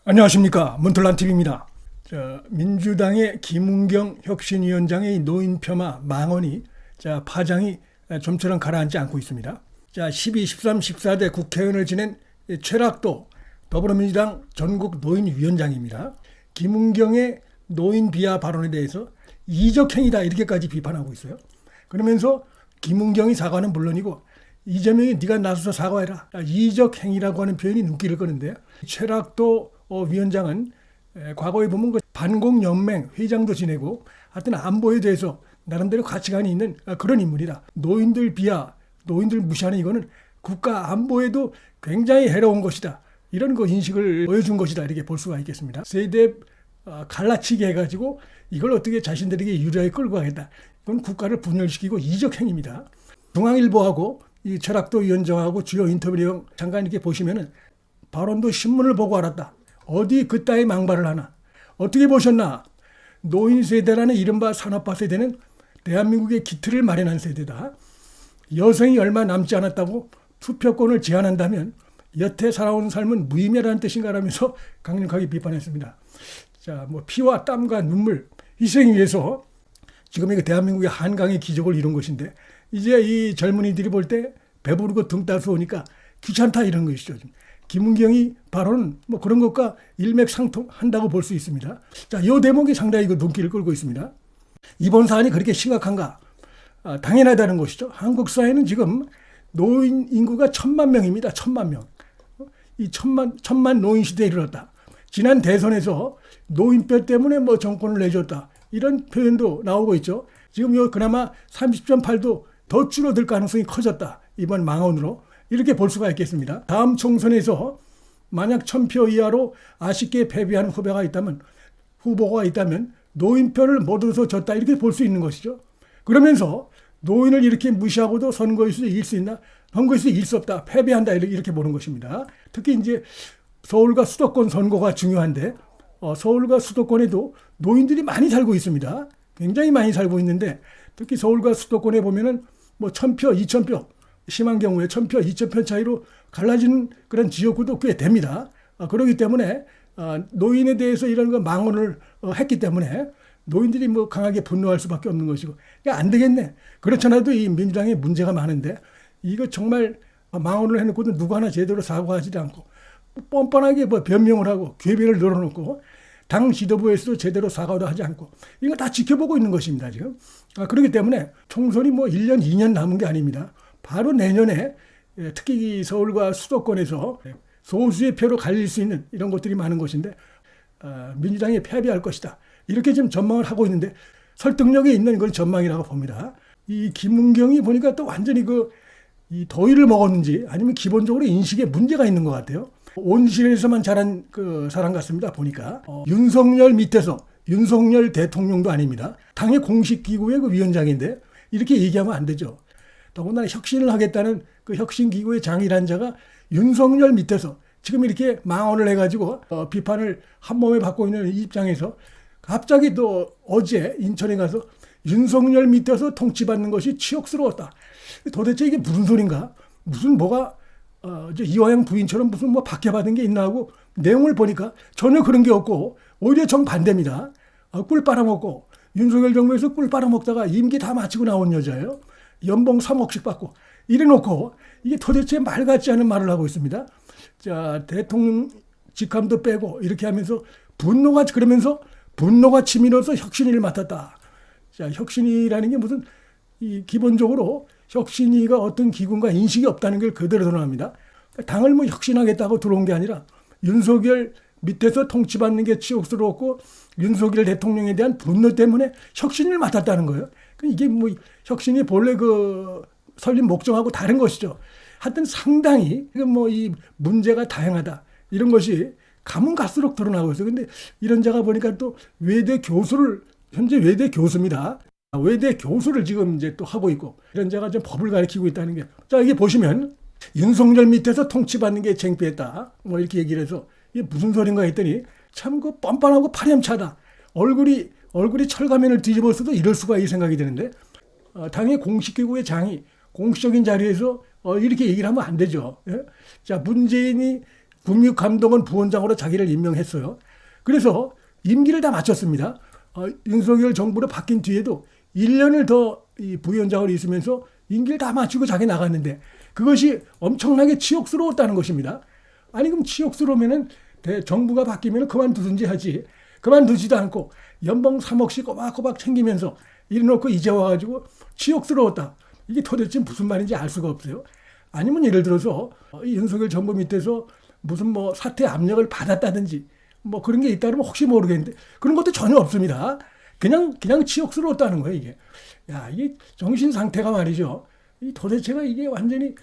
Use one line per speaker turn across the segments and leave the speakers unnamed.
안녕하십니까, 문틀란TV입니다. 민주당의 김은경 혁신위원장의 노인 폄하 망언이 파장이 좀처럼 가라앉지 않고 있습니다. 12, 13, 14대 국회의원을 지낸 최락도 더불어민주당 전국 노인위원장입니다. 김은경의 노인 비하 발언에 대해서 이적행위다 이렇게까지 비판하고 있어요. 그러면서 김은경이 사과는 물론이고 이재명이 네가 나서서 사과해라, 이적행위라고 하는 표현이 눈길을 끄는데요. 최락도 위원장은 과거에 보면 반공연맹 회장도 지내고 하여튼 안보에 대해서 나름대로 가치관이 있는 그런 인물이다. 노인들 비하, 노인들 무시하는 이거는 국가 안보에도 굉장히 해로운 것이다. 이런 인식을 보여준 것이다. 이렇게 볼 수가 있겠습니다. 세대 갈라치기 해가지고 이걸 어떻게 자신들에게 유리하게 끌고 가겠다. 이건 국가를 분열시키고 이적 행위입니다. 중앙일보하고 이 최락도 위원장하고 주요 인터뷰 내용 잠깐 이렇게 보시면은 발언도 신문을 보고 알았다. 어디 그따위 망발을 하나. 어떻게 보셨나? 노인 세대라는 이른바 산업화 세대는 대한민국의 기틀을 마련한 세대다. 여성이 얼마 남지 않았다고 투표권을 제한한다면 여태 살아온 삶은 무의미하다는 뜻인가라면서 강력하게 비판했습니다. 피와 땀과 눈물, 희생 위해서 지금 이거 대한민국의 한강의 기적을 이룬 것인데 이제 이 젊은이들이 볼 때 배부르고 등 따서 오니까 귀찮다 이런 것이죠. 김은경이 발언은 그런 것과 일맥상통한다고 볼 수 있습니다. 이 대목이 상당히 눈길을 끌고 있습니다. 이번 사안이 그렇게 심각한가? 당연하다는 것이죠. 한국 사회는 지금 노인 인구가 1,000만 명입니다. 1,000만 명. 이 천만 노인 시대에 이르렀다. 지난 대선에서 노인뼈 때문에 정권을 내줬다. 이런 표현도 나오고 있죠. 지금 그나마 30.8도 더 줄어들 가능성이 커졌다. 이번 망언으로. 이렇게 볼 수가 있겠습니다. 다음 총선에서 만약 1,000표 이하로 아쉽게 패배한 후보가 있다면 노인표를 못 얻어서 졌다. 이렇게 볼 수 있는 것이죠. 그러면서 노인을 이렇게 무시하고도 선거에서 이길 수 있나? 선거에서 이길 수 없다. 패배한다. 이렇게 보는 것입니다. 특히 이제 서울과 수도권 선거가 중요한데 서울과 수도권에도 노인들이 많이 살고 있습니다. 굉장히 많이 살고 있는데 특히 서울과 수도권에 보면은 1,000표, 2,000표 심한 경우에 1,000표, 2,000표 차이로 갈라지는 그런 지역구도 꽤 됩니다. 그렇기 때문에 노인에 대해서 이런 망언을 했기 때문에 노인들이 강하게 분노할 수밖에 없는 것이고 안 되겠네. 그렇잖아도 이 민주당에 문제가 많은데 이거 정말 망언을 해놓고도 누구 하나 제대로 사과하지 않고 뻔뻔하게 변명을 하고 궤변을 늘어놓고 당 지도부에서도 제대로 사과도 하지 않고 이거 다 지켜보고 있는 것입니다. 지금. 그렇기 때문에 총선이 1년, 2년 남은 게 아닙니다. 바로 내년에 특히 서울과 수도권에서 소수의 표로 갈릴 수 있는 이런 것들이 많은 것인데 민주당이 패배할 것이다. 이렇게 지금 전망을 하고 있는데 설득력이 있는 그런 전망이라고 봅니다. 이 김은경이 보니까 또 완전히 이 더위를 먹었는지 아니면 기본적으로 인식에 문제가 있는 것 같아요. 온실에서만 자란 사람 같습니다. 보니까 윤석열 밑에서 윤석열 대통령도 아닙니다. 당의 공식기구의 위원장인데 이렇게 얘기하면 안 되죠. 더군다나 혁신을 하겠다는 혁신기구의 장이란 자가 윤석열 밑에서 지금 이렇게 망언을 해가지고 비판을 한몸에 받고 있는 입장에서 갑자기 또 어제 인천에 가서 윤석열 밑에서 통치받는 것이 치욕스러웠다. 도대체 이게 무슨 소린가? 무슨 이화영 부인처럼 무슨 박해받은 게 있나 하고 내용을 보니까 전혀 그런 게 없고 오히려 정반대입니다. 꿀 빨아먹고 윤석열 정부에서 꿀 빨아먹다가 임기 다 마치고 나온 여자예요. 연봉 3억씩 받고 이래놓고 이게 도대체 말 같지 않은 말을 하고 있습니다. 대통령 직함도 빼고 이렇게 하면서 분노가 치밀어서 혁신위를 맡았다. 혁신위라는 게 무슨 기본적으로 혁신위가 어떤 기구인가 인식이 없다는 걸 그대로 드러납니다. 당을 혁신하겠다고 들어온 게 아니라 윤석열 밑에서 통치받는 게 치욕스러웠고 윤석열 대통령에 대한 분노 때문에 혁신을 맡았다는 거예요. 이게 혁신이 본래 설립 목적하고 다른 것이죠. 하여튼 상당히 이 문제가 다양하다. 이런 것이 가면 갈수록 드러나고 있어요. 근데 이런 자가 보니까 또 현재 외대 교수입니다. 외대 교수를 지금 이제 또 하고 있고 이런 자가 좀 법을 가르치고 있다는 게. 이게 보시면 윤석열 밑에서 통치받는 게 창피했다. 이렇게 얘기를 해서 이게 무슨 소린가 했더니 참 뻔뻔하고 파렴차다. 얼굴이 철가면을 뒤집어서도 이럴 수가 이 생각이 드는데 당의 공식기구의 장이 공식적인 자리에서 이렇게 얘기를 하면 안 되죠. 예? 문재인이 국립감독원 부원장으로 자기를 임명했어요. 그래서 임기를 다 마쳤습니다. 윤석열 정부로 바뀐 뒤에도 1년을 더 이 부위원장으로 있으면서 임기를 다 마치고 자기 나갔는데 그것이 엄청나게 치욕스러웠다는 것입니다. 아니 그럼 치욕스러우면은 정부가 바뀌면 그만두든지 하지. 그만두지도 않고 연봉 3억씩 꼬박꼬박 챙기면서 이래놓고 이제 와가지고 치욕스러웠다. 이게 도대체 무슨 말인지 알 수가 없어요. 아니면 예를 들어서 이 윤석열 정부 밑에서 무슨 뭐 사퇴 압력을 받았다든지 뭐 그런 게 있다 그러면 혹시 모르겠는데 그런 것도 전혀 없습니다. 그냥 치욕스러웠다는 거예요, 이게. 야, 이게 정신 상태가 말이죠. 이 도대체가 이게 완전히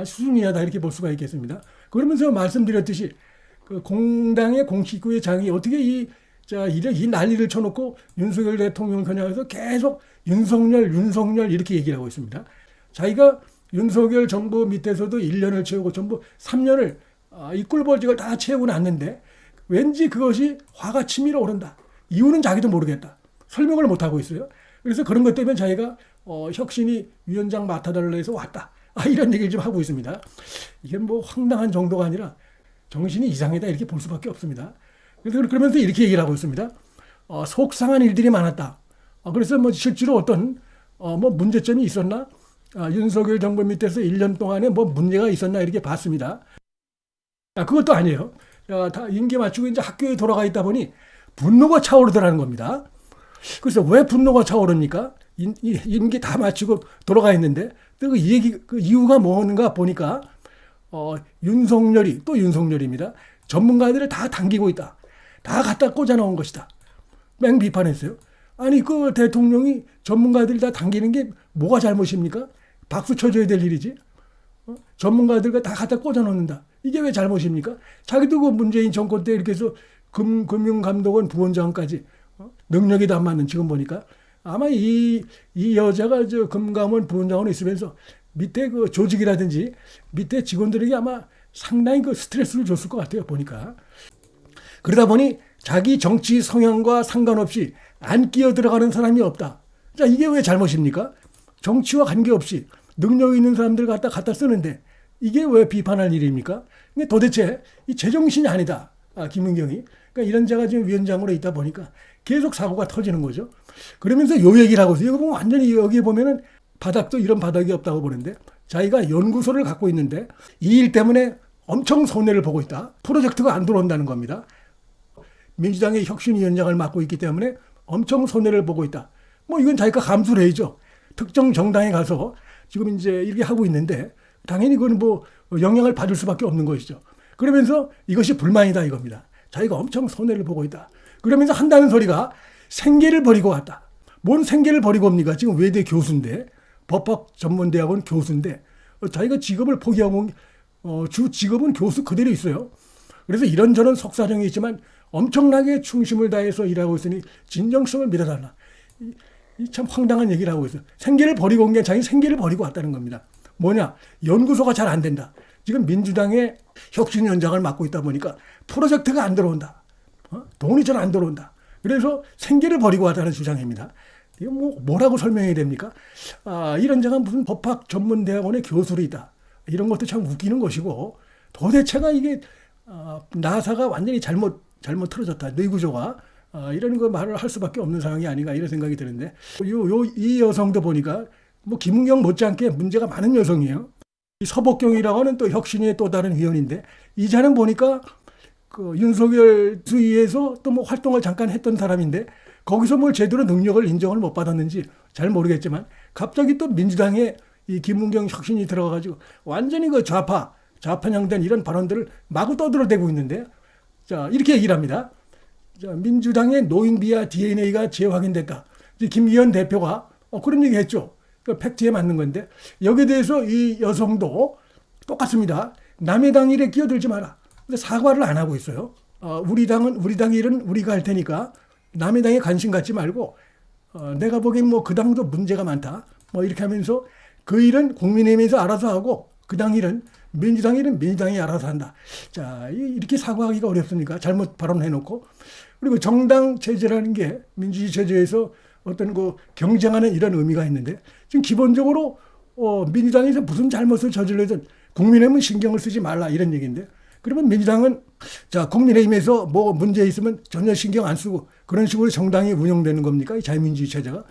수준이하다 이렇게 볼 수가 있겠습니다. 그러면서 말씀드렸듯이 그 공당의 공식구의 장이 어떻게 이 난리를 쳐놓고 윤석열 대통령을 겨냥해서 계속 윤석열 이렇게 얘기를 하고 있습니다. 자기가 윤석열 정부 밑에서도 1년을 채우고 전부 3년을 이 꿀벌직을 다 채우고 났는데 왠지 그것이 화가 치밀어 오른다. 이유는 자기도 모르겠다. 설명을 못하고 있어요. 그래서 그런 것 때문에 자기가 혁신이 위원장 맡아달라 해서 왔다. 이런 얘기를 좀 하고 있습니다. 이게 뭐 황당한 정도가 아니라 정신이 이상하다 이렇게 볼 수밖에 없습니다. 그러면서 이렇게 얘기를 하고 있습니다. 속상한 일들이 많았다. 그래서 뭐 실제로 어떤 뭐 문제점이 있었나? 윤석열 정부 밑에서 1년 동안에 뭐 문제가 있었나 이렇게 봤습니다. 그것도 아니에요. 다 임기 맞추고 이제 학교에 돌아가 있다 보니 분노가 차오르더라는 겁니다. 그래서 왜 분노가 차오릅니까? 임기 다 마치고 돌아가 있는데 그 이유가 뭔가 보니까 윤석열입니다. 전문가들을 다 당기고 있다. 다 갖다 꽂아 놓은 것이다. 맹 비판했어요. 아니 그 대통령이 전문가들 다 당기는 게 뭐가 잘못입니까? 박수 쳐줘야 될 일이지. 전문가들과 다 갖다 꽂아 놓는다. 이게 왜 잘못입니까? 자기도 그 문재인 정권 때 이렇게 해서 금융감독원 부원장까지 능력이 안 맞는 지금 보니까 아마 이 여자가 저 금감원 부원장으로 있으면서 밑에 그 조직이라든지 밑에 직원들에게 아마 상당히 그 스트레스를 줬을 것 같아요. 보니까. 그러다 보니 자기 정치 성향과 상관없이 안 끼어 들어가는 사람이 없다. 자, 이게 왜 잘못입니까? 정치와 관계없이 능력 있는 사람들 갖다 쓰는데 이게 왜 비판할 일입니까? 도대체 이 제정신이 아니다. 김은경이. 그러니까 이런 자가 지금 위원장으로 있다 보니까 계속 사고가 터지는 거죠. 그러면서 요 얘기를 하고 있어요. 여기 보면 완전히 여기에 보면은 바닥도 이런 바닥이 없다고 보는데 자기가 연구소를 갖고 있는데 이 일 때문에 엄청 손해를 보고 있다. 프로젝트가 안 들어온다는 겁니다. 민주당의 혁신위원장을 맡고 있기 때문에 엄청 손해를 보고 있다. 뭐 이건 자기가 감수를 해야죠. 특정 정당에 가서 지금 이제 이렇게 하고 있는데 당연히 그건 뭐 영향을 받을 수밖에 없는 것이죠. 그러면서 이것이 불만이다 이겁니다. 자기가 엄청 손해를 보고 있다. 그러면서 한다는 소리가 생계를 버리고 왔다. 뭔 생계를 버리고 옵니까? 지금 외대 교수인데 법학 전문대학원 교수인데 자기가 직업을 포기하고 주 직업은 교수 그대로 있어요. 그래서 이런저런 속사정이 있지만 엄청나게 충심을 다해서 일하고 있으니 진정성을 믿어달라. 이 참 황당한 얘기를 하고 있어요. 생계를 버리고 온 게 자기 생계를 버리고 왔다는 겁니다. 뭐냐? 연구소가 잘 안 된다. 지금 민주당의 혁신위원장을 맡고 있다 보니까 프로젝트가 안 들어온다. 돈이 잘 안 들어온다. 그래서 생계를 버리고 왔다는 주장입니다. 이거 뭐라고 설명해야 됩니까? 이런 자가 무슨 법학 전문대학원의 교수이다. 이런 것도 참 웃기는 것이고 도대체가 이게 나사가 완전히 잘못 틀어졌다. 뇌구조가 이런 거 말을 할 수밖에 없는 상황이 아닌가 이런 생각이 드는데 이 여성도 보니까 뭐 김은경 못지않게 문제가 많은 여성이에요. 이 서복경이라고 하는 또 혁신의 또 다른 위원인데 이 자는 보니까 그 윤석열 주위에서 또 뭐 활동을 잠깐 했던 사람인데 거기서 뭘 제대로 능력을 인정을 못 받았는지 잘 모르겠지만 갑자기 또 민주당에 이 김은경 혁신이 들어가가지고 완전히 그 좌편향된 이런 발언들을 마구 떠들어대고 있는데 자 이렇게 얘기를 합니다. 자, 민주당의 노인비하 DNA가 재확인됐다. 김의원 대표가 그런 얘기 했죠. 그 팩트에 맞는 건데 여기에 대해서 이 여성도 똑같습니다. 남의 당 일에 끼어들지 마라. 근데 사과를 안 하고 있어요. 우리 당 일은 우리가 할 테니까 남의 당에 관심 갖지 말고 내가 보기엔 뭐 그 당도 문제가 많다. 뭐 이렇게 하면서 그 일은 국민의힘에서 알아서 하고 그 당 일은 민주당 일은 민주당이 알아서 한다. 자, 이렇게 사과하기가 어렵습니까? 잘못 발언해놓고. 그리고 정당 체제라는 게 민주주의 체제에서 어떤 그 경쟁하는 이런 의미가 있는데 지금 기본적으로 민주당에서 무슨 잘못을 저질러든 국민의힘은 신경을 쓰지 말라 이런 얘기인데 그러면 민주당은 자, 국민의힘에서 뭐 문제 있으면 전혀 신경 안 쓰고 그런 식으로 정당이 운영되는 겁니까? 이 자유민주주의 체제가.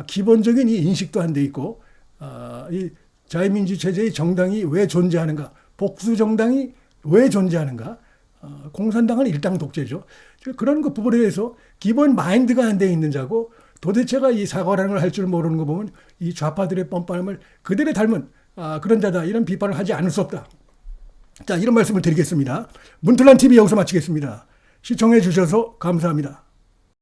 기본적인 이 인식도 안 돼 있고, 이 자유민주주의 체제의 정당이 왜 존재하는가, 복수 정당이 왜 존재하는가, 공산당은 일당 독재죠. 그런 그 부분에 대해서 기본 마인드가 안 돼 있는 자고, 도대체가 이 사과라는 걸 할 줄 모르는 거 보면 이 좌파들의 뻔뻔함을 그대로 닮은 그런 자다, 이런 비판을 하지 않을 수 없다. 자, 이런 말씀을 드리겠습니다. 문틀란 TV 여기서 마치겠습니다. 시청해 주셔서 감사합니다.